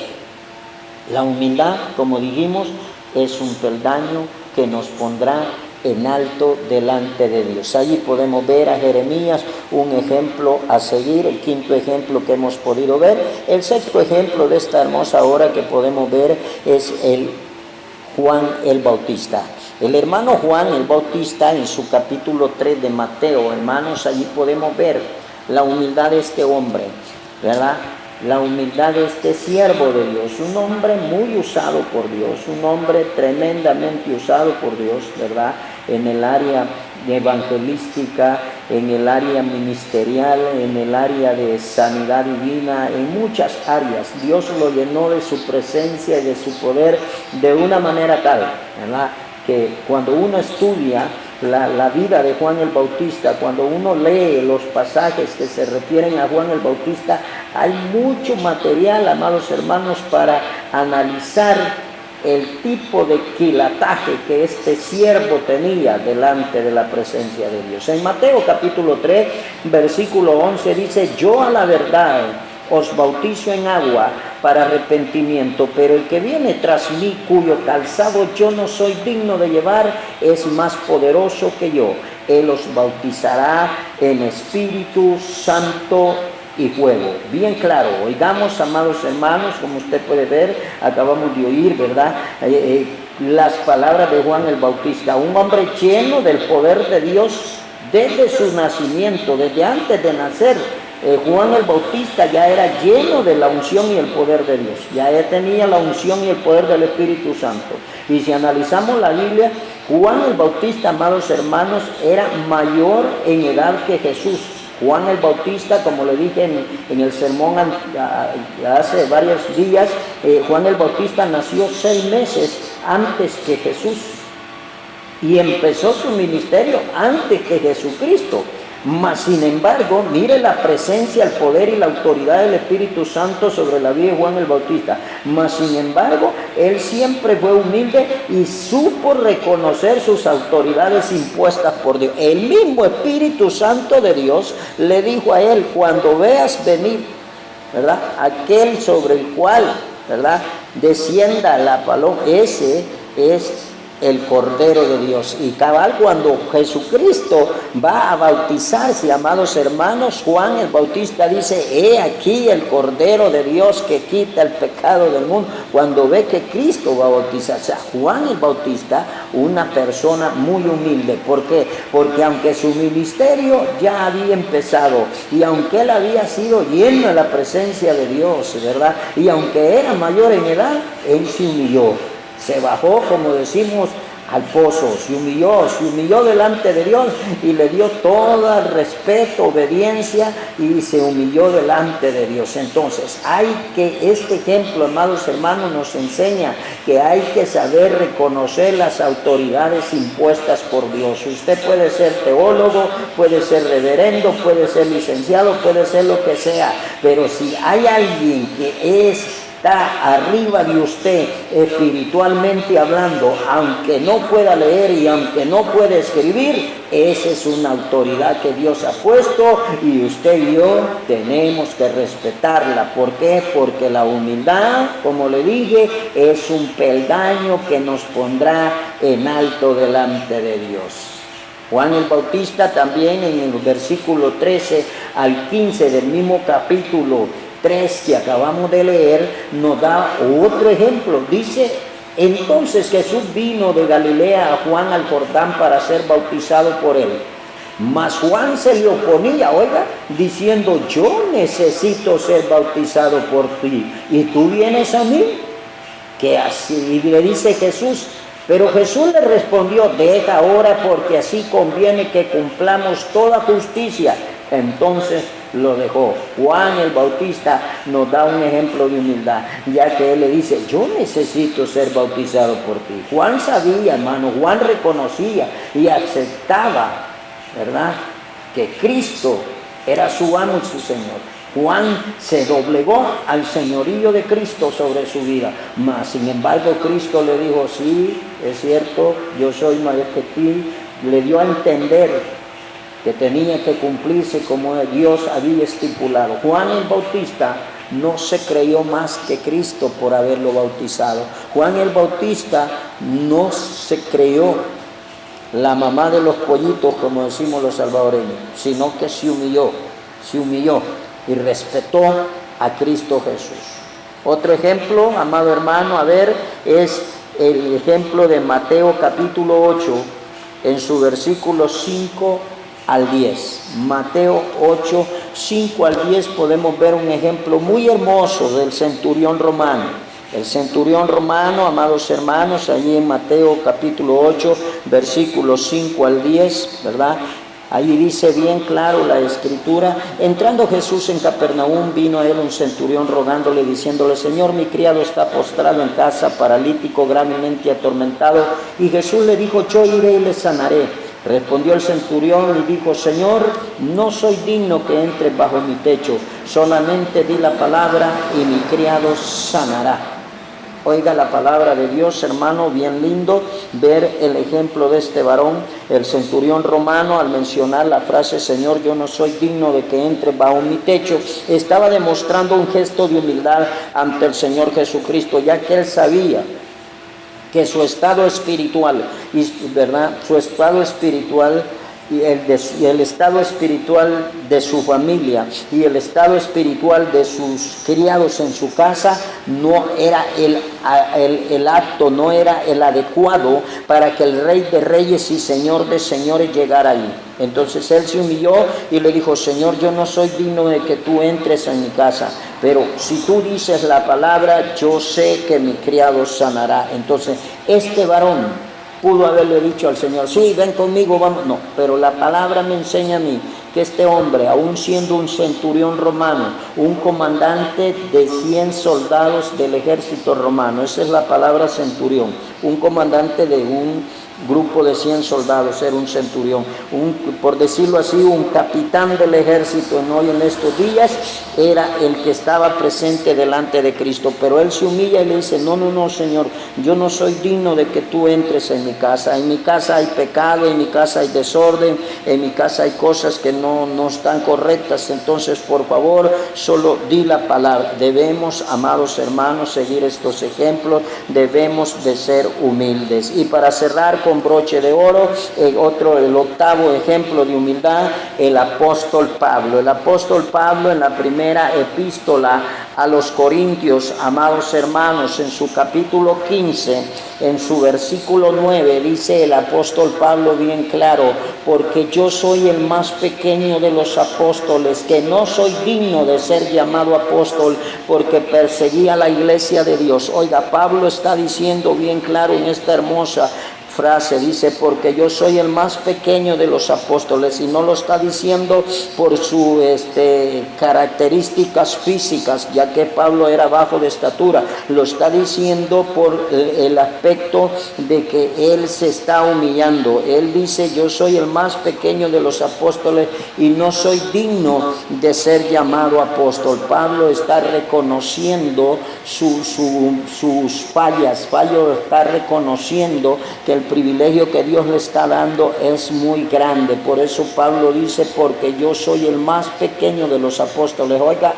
La humildad, como dijimos, es un peldaño que nos pondrá en alto delante de Dios. Allí podemos ver a Jeremías, un ejemplo a seguir, el quinto ejemplo que hemos podido ver. El sexto ejemplo de esta hermosa hora que podemos ver es el Juan el Bautista. El hermano Juan el Bautista, en su capítulo 3 de Mateo, hermanos, allí podemos ver la humildad de este hombre, ¿verdad? La humildad de este siervo de Dios, un hombre muy usado por Dios, un hombre tremendamente usado por Dios, ¿verdad?, en el área evangelística, en el área ministerial, en el área de sanidad divina, en muchas áreas. Dios lo llenó de su presencia y de su poder de una manera tal, ¿verdad?, que cuando uno estudia la vida de Juan el Bautista, cuando uno lee los pasajes que se refieren a Juan el Bautista, hay mucho material, amados hermanos, para analizar el tipo de quilataje que este siervo tenía delante de la presencia de Dios. En Mateo capítulo 3, versículo 11 dice: yo a la verdad os bautizo en agua para arrepentimiento, pero el que viene tras mí, cuyo calzado yo no soy digno de llevar, es más poderoso que yo. Él os bautizará en Espíritu Santo y fuego. Bien claro, oigamos, amados hermanos, como usted puede ver, acabamos de oír, ¿verdad?, las palabras de Juan el Bautista, un hombre lleno del poder de Dios desde su nacimiento, desde antes de nacer. Juan el Bautista ya era lleno de la unción y el poder de Dios, ya tenía la unción y el poder del Espíritu Santo. Y si analizamos la Biblia, Juan el Bautista, amados hermanos, era mayor en edad que Jesús. Juan el Bautista, como le dije en el sermón hace varios días, Juan el Bautista nació 6 meses antes que Jesús y empezó su ministerio antes que Jesucristo. Mas sin embargo, mire la presencia, el poder y la autoridad del Espíritu Santo sobre la vida de Juan el Bautista. Mas sin embargo, él siempre fue humilde y supo reconocer sus autoridades impuestas por Dios. El mismo Espíritu Santo de Dios le dijo a él: cuando veas venir, ¿verdad?, aquel sobre el cual, ¿verdad?, descienda la paloma, ese es el Cordero de Dios. Y cabal, cuando Jesucristo va a bautizarse, amados hermanos, Juan el Bautista dice: he aquí el Cordero de Dios que quita el pecado del mundo. Cuando ve que Cristo va a bautizarse, Juan el Bautista, una persona muy humilde. ¿Por qué? Porque aunque su ministerio ya había empezado, y aunque él había sido lleno de la presencia de Dios, ¿verdad?, y aunque era mayor en edad, él se humilló. Se bajó, como decimos, al pozo, se humilló delante de Dios y le dio todo el respeto, obediencia, y se humilló delante de Dios. Entonces, este ejemplo, amados hermanos, nos enseña que hay que saber reconocer las autoridades impuestas por Dios. Usted puede ser teólogo, puede ser reverendo, puede ser licenciado, puede ser lo que sea, pero si hay alguien que está arriba de usted espiritualmente hablando, aunque no pueda leer y aunque no pueda escribir, esa es una autoridad que Dios ha puesto y usted y yo tenemos que respetarla. ¿Por qué? Porque la humildad, como le dije, es un peldaño que nos pondrá en alto delante de Dios. Juan el Bautista también, en el versículo 13 al 15 del mismo capítulo 3 que acabamos de leer, nos da otro ejemplo. Dice: entonces Jesús vino de Galilea a Juan al Jordán para ser bautizado por él. Mas Juan se le oponía, oiga, diciendo: yo necesito ser bautizado por ti, y tú vienes a mí. Que así, y le dice Jesús, pero Jesús le respondió: deja ahora, porque así conviene que cumplamos toda justicia. Entonces lo dejó. Juan el Bautista nos da un ejemplo de humildad, ya que él le dice: yo necesito ser bautizado por ti. Juan sabía, hermano, Juan reconocía y aceptaba, ¿verdad?, que Cristo era su amo y su Señor. Juan se doblegó al señorío de Cristo sobre su vida. Mas, sin embargo, Cristo le dijo: sí, es cierto, yo soy mayor que ti. Le dio a entender que tenía que cumplirse como Dios había estipulado. Juan el Bautista no se creyó más que Cristo por haberlo bautizado. Juan el Bautista no se creyó la mamá de los pollitos, como decimos los salvadoreños, sino que se humilló y respetó a Cristo Jesús. Otro ejemplo, amado hermano, es el ejemplo de Mateo capítulo 8, en su versículo 5 al 10. Mateo 8, 5 al 10 podemos ver un ejemplo muy hermoso del centurión romano. El centurión romano, amados hermanos, allí en Mateo capítulo 8, versículos 5 al 10, ¿verdad? Ahí dice bien claro la escritura: entrando Jesús en Capernaum, vino a él un centurión rogándole, diciéndole: Señor, mi criado está postrado en casa, paralítico, gravemente atormentado. Y Jesús le dijo: yo iré y le sanaré. Respondió el centurión y dijo: Señor, no soy digno que entres bajo mi techo, solamente di la palabra y mi criado sanará. Oiga la palabra de Dios, hermano, bien lindo ver el ejemplo de este varón. El centurión romano, al mencionar la frase: Señor, yo no soy digno de que entre bajo mi techo, estaba demostrando un gesto de humildad ante el Señor Jesucristo, ya que él sabía que su estado espiritual, ¿verdad? Su estado espiritual y el estado espiritual de su familia y el estado espiritual de sus criados en su casa no era el apto, no era el adecuado para que el Rey de Reyes y Señor de Señores llegara ahí. Entonces él se humilló y le dijo: Señor, yo no soy digno de que tú entres en mi casa, pero si tú dices la palabra, yo sé que mi criado sanará. Entonces este varón pudo haberle dicho al Señor: sí, ven conmigo, vamos. No, pero la palabra me enseña a mí que este hombre, aún siendo un centurión romano, un comandante de 100 soldados del ejército romano, esa es la palabra centurión, un comandante de un grupo de 100 soldados, era un centurión, por decirlo así, un capitán del ejército hoy en estos días, era el que estaba presente delante de Cristo. Pero él se humilla y le dice: no, Señor, yo no soy digno de que tú entres en mi casa hay pecado, en mi casa hay desorden, en mi casa hay cosas que no están correctas. Entonces, por favor, solo di la palabra. Debemos, amados hermanos, seguir estos ejemplos, debemos de ser humildes. Y para cerrar con broche de oro, el octavo ejemplo de humildad, el apóstol Pablo. El apóstol Pablo, en la primera epístola a los Corintios, amados hermanos, en su capítulo 15, en su versículo 9, dice el apóstol Pablo bien claro: porque yo soy el más pequeño de los apóstoles, que no soy digno de ser llamado apóstol, porque perseguía la iglesia de Dios. Oiga, Pablo está diciendo bien claro en esta hermosa frase, dice: porque yo soy el más pequeño de los apóstoles, y no lo está diciendo por sus características físicas, ya que Pablo era bajo de estatura, lo está diciendo por el aspecto de que él se está humillando. Él dice: yo soy el más pequeño de los apóstoles y no soy digno de ser llamado apóstol. Pablo está reconociendo sus fallas. Pablo está reconociendo que el privilegio que Dios le está dando es muy grande. Por eso Pablo dice: porque yo soy el más pequeño de los apóstoles. Oiga,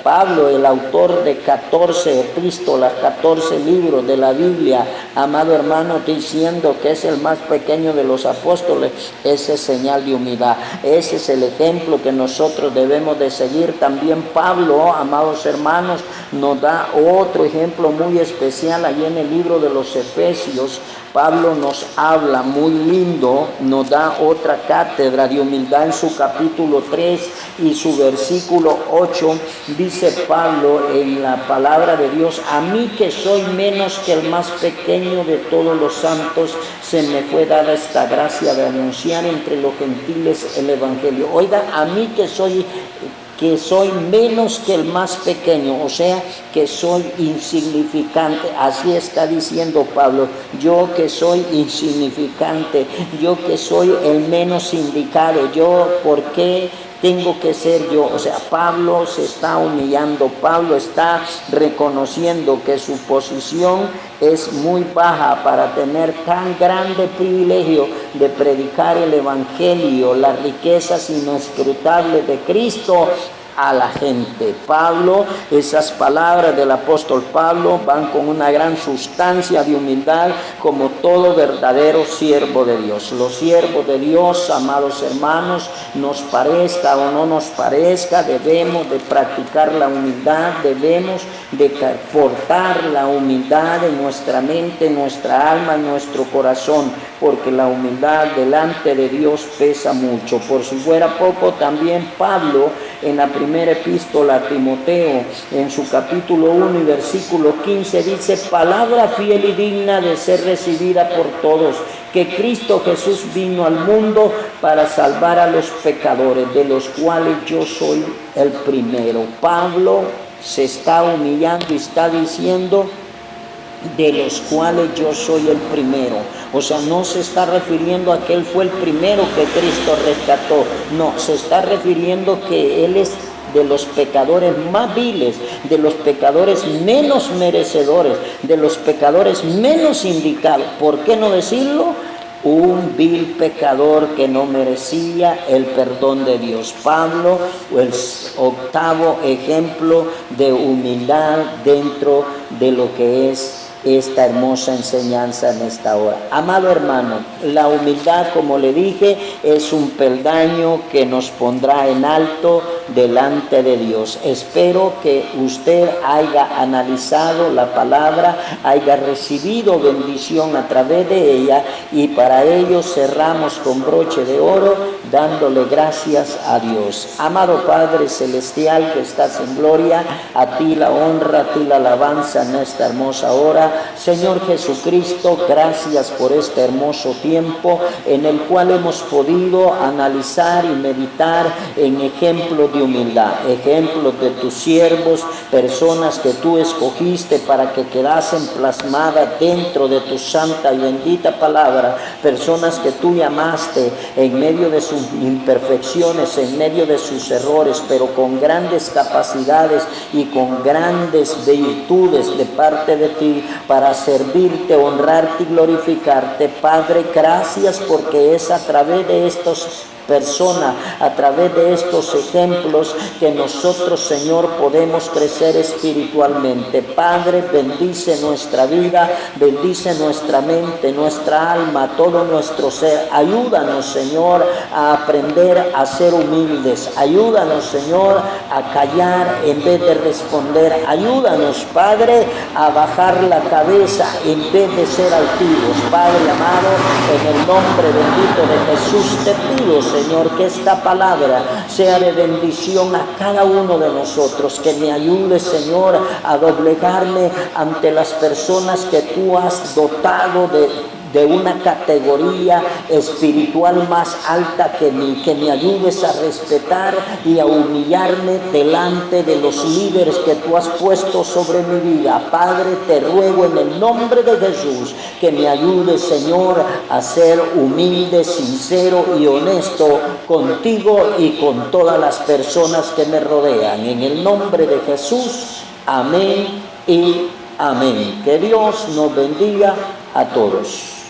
Pablo, el autor de 14 epístolas, 14 libros de la Biblia, amado hermano, diciendo que es el más pequeño de los apóstoles, ese es señal de humildad. Ese es el ejemplo que nosotros debemos de seguir. También Pablo, amados hermanos, nos da otro ejemplo muy especial allí en el libro de los Efesios. Pablo nos habla muy lindo, nos da otra cátedra de humildad en su capítulo 3 y su versículo 8. Dice Pablo en la palabra de Dios: a mí, que soy menos que el más pequeño de todos los santos, se me fue dada esta gracia de anunciar entre los gentiles el evangelio. Oiga, a mí que soy menos que el más pequeño, o sea, que soy insignificante. Así está diciendo Pablo: yo que soy insignificante, yo que soy el menos indicado, yo, ¿por qué tengo que ser yo? O sea, Pablo se está humillando, Pablo está reconociendo que su posición es muy baja para tener tan grande privilegio de predicar el evangelio, las riquezas inescrutables de Cristo a la gente. Pablo, esas palabras del apóstol Pablo van con una gran sustancia de humildad, como todo verdadero siervo de Dios. Los siervos de Dios, amados hermanos, nos parezca o no nos parezca, debemos de practicar la humildad, debemos de portar la humildad en nuestra mente, en nuestra alma, en nuestro corazón, porque la humildad delante de Dios pesa mucho. Por si fuera poco, también Pablo, en la primera epístola a Timoteo, en su capítulo 1 y versículo 15, dice: palabra fiel y digna de ser recibida por todos, que Cristo Jesús vino al mundo para salvar a los pecadores, de los cuales yo soy el primero. Pablo se está humillando y está diciendo, de los cuales yo soy el primero. O sea, no se está refiriendo a que él fue el primero que Cristo rescató. No, se está refiriendo que él es de los pecadores más viles, de los pecadores menos merecedores, de los pecadores menos indicados. ¿Por qué no decirlo? Un vil pecador que no merecía el perdón de Dios. Pablo, el octavo ejemplo de humildad dentro de lo que es esta hermosa enseñanza en esta hora. Amado hermano, la humildad, como le dije, es un peldaño que nos pondrá en alto delante de Dios. Espero que usted haya analizado la palabra, haya recibido bendición a través de ella, y para ello cerramos con broche de oro dándole gracias a Dios. Amado Padre Celestial que estás en gloria, a ti la honra, a ti la alabanza en esta hermosa hora. Señor Jesucristo, gracias por este hermoso tiempo en el cual hemos podido analizar y meditar en ejemplos de humildad, ejemplos de tus siervos, personas que tú escogiste para que quedasen plasmadas dentro de tu santa y bendita palabra, personas que tú llamaste en medio de sus imperfecciones, en medio de sus errores, pero con grandes capacidades y con grandes virtudes de parte de ti, para servirte, honrarte y glorificarte. Padre, gracias porque es a través de estos personas, a través de estos ejemplos que nosotros, Señor, podemos crecer espiritualmente. Padre, bendice nuestra vida, bendice nuestra mente, nuestra alma, todo nuestro ser. Ayúdanos, Señor, a aprender a ser humildes. Ayúdanos, Señor, a callar en vez de responder. Ayúdanos, Padre, a bajar la cabeza en vez de ser altivos. Padre amado, en el nombre bendito de Jesús te pido, Señor, que esta palabra sea de bendición a cada uno de nosotros, que me ayude, Señor, a doblegarme ante las personas que tú has dotado de una categoría espiritual más alta que me ayudes a respetar y a humillarme delante de los líderes que tú has puesto sobre mi vida. Padre, te ruego en el nombre de Jesús que me ayudes, Señor, a ser humilde, sincero y honesto contigo y con todas las personas que me rodean. En el nombre de Jesús, amén y amén. Que Dios nos bendiga a todos.